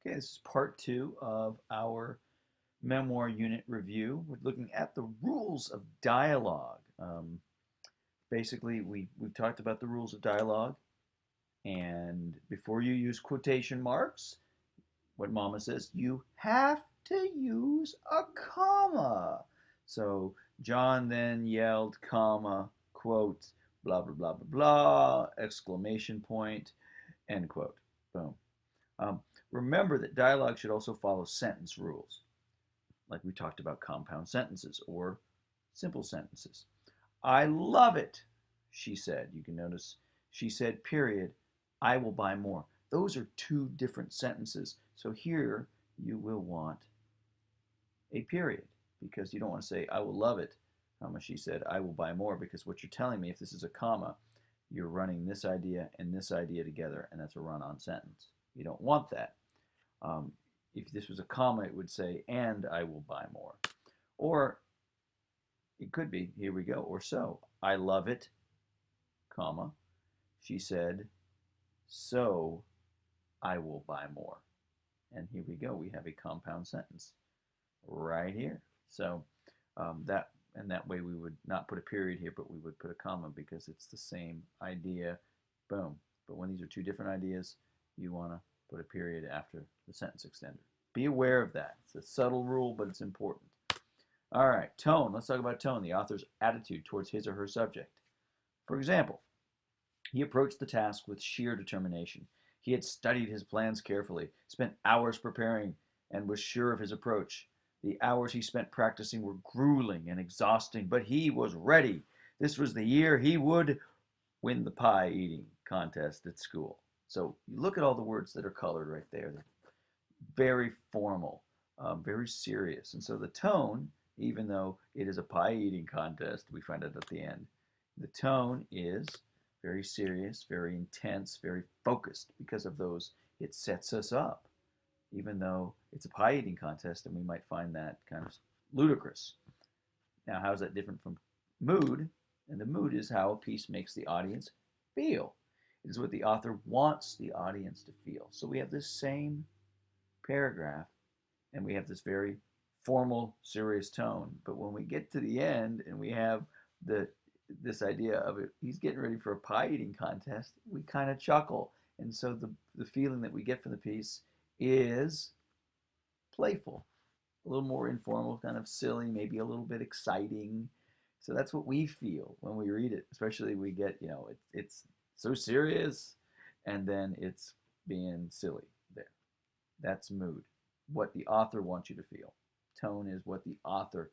Okay, this is part two of our memoir unit review. We're looking at the rules of dialogue. Basically, we've talked about the rules of dialogue, and before you use quotation marks, what Mama says, you have to use a comma. So John then yelled, comma, quote, blah, blah, blah, blah, blah, exclamation point, end quote. Boom. Um, Remember that dialogue should also follow sentence rules, like we talked about compound sentences or simple sentences. I love it, she said. You can notice she said, period, I will buy more. Those are two different sentences. So here you will want a period because you don't want to say, I will love it, comma, she said, I will buy more, because what you're telling me, if this is a comma, you're running this idea and this idea together, and that's a run-on sentence. You don't want that. Um, if this was a comma, it would say, and I will buy more. Or it could be, here we go, or so. I love it, comma. She said, so I will buy more. And here we go. We have a compound sentence right here. So that way we would not put a period here, but we would put a comma because it's the same idea. Boom. But when these are two different ideas, you want to put a period after the sentence extender. Be aware of that. It's a subtle rule, but it's important. All right, tone. Let's talk about tone, the author's attitude towards his or her subject. For example, he approached the task with sheer determination. He had studied his plans carefully, spent hours preparing, and was sure of his approach. The hours he spent practicing were grueling and exhausting, but he was ready. This was the year he would win the pie eating contest at school. So you look at all the words that are colored right there. They're very formal, very serious. And so the tone, even though it is a pie eating contest, we find out at the end, the tone is very serious, very intense, very focused. Because of those, it sets us up, even though it's a pie eating contest, and we might find that kind of ludicrous. Now, how is that different from mood? And the mood is how a piece makes the audience feel. It is what the author wants the audience to feel. So we have this same paragraph, and we have this very formal, serious tone. But when we get to the end and we have this idea of it, he's getting ready for a pie eating contest, we kind of chuckle. And so the feeling that we get from the piece is playful, a little more informal, kind of silly, maybe a little bit exciting. So that's what we feel when we read it, especially we get, it's so serious, and then it's being silly there. That's mood, what the author wants you to feel. Tone is what the author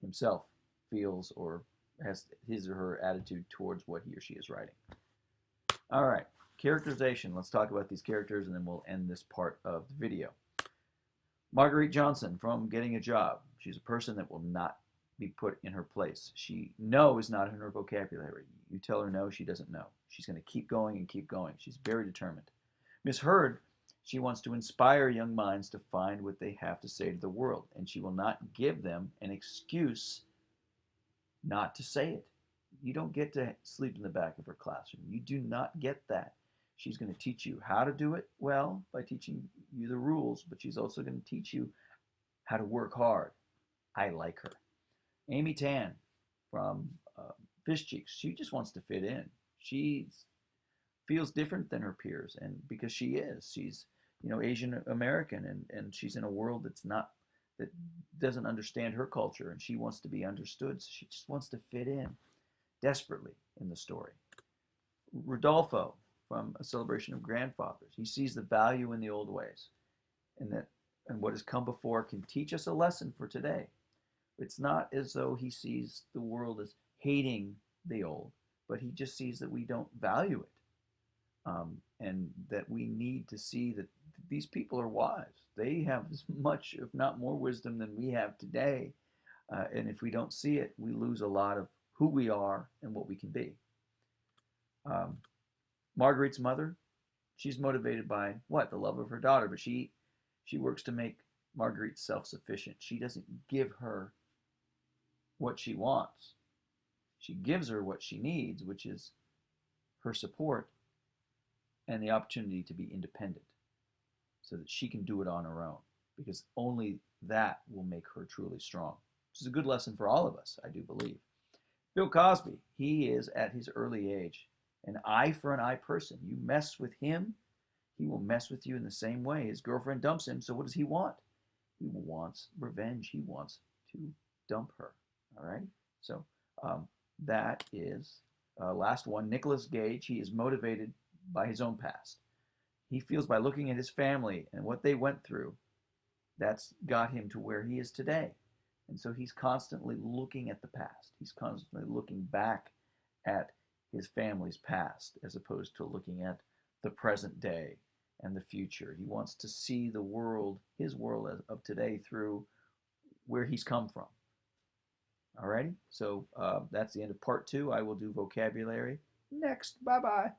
himself feels or has his or her attitude towards what he or she is writing. All right, characterization. Let's talk about these characters and then we'll end this part of the video. Marguerite Johnson from Getting a Job. She's a person that will not be put in her place. No is not in her vocabulary. You tell her no, she doesn't know. She's going to keep going and keep going. She's very determined. Miss Heard, she wants to inspire young minds to find what they have to say to the world, and she will not give them an excuse not to say it. You don't get to sleep in the back of her classroom. You do not get that. She's going to teach you how to do it well by teaching you the rules, but she's also going to teach you how to work hard. I like her. Amy Tan from Fish Cheeks. She just wants to fit in. She feels different than her peers, and because she's Asian American, and she's in a world that doesn't understand her culture, and she wants to be understood. So she just wants to fit in desperately in the story. Rodolfo from A Celebration of Grandfathers. He sees the value in the old ways, and what has come before can teach us a lesson for today. It's not as though he sees the world as hating the old, but he just sees that we don't value it. And that we need to see that these people are wise. They have as much, if not more, wisdom than we have today. And if we don't see it, we lose a lot of who we are and what we can be. Marguerite's mother, she's motivated by what? The love of her daughter, but she works to make Marguerite self-sufficient. She doesn't give her what she wants. She gives her what she needs, which is her support and the opportunity to be independent. so that she can do it on her own, because only that will make her truly strong, which is a good lesson for all of us, I do believe. Bill Cosby, he is at his early age an eye for an eye person. You mess with him, he will mess with you in the same way. His girlfriend dumps him, so what does he want? He wants revenge. He wants to dump her. All right? So that is last one. Nicolas Gage, he is motivated by his own past. He feels by looking at his family and what they went through, that's got him to where he is today. And so he's constantly looking at the past. He's constantly looking back at his family's past as opposed to looking at the present day and the future. He wants to see the world, his world of today, through where he's come from. Alrighty, so that's the end of part 2. I will do vocabulary next. Bye bye.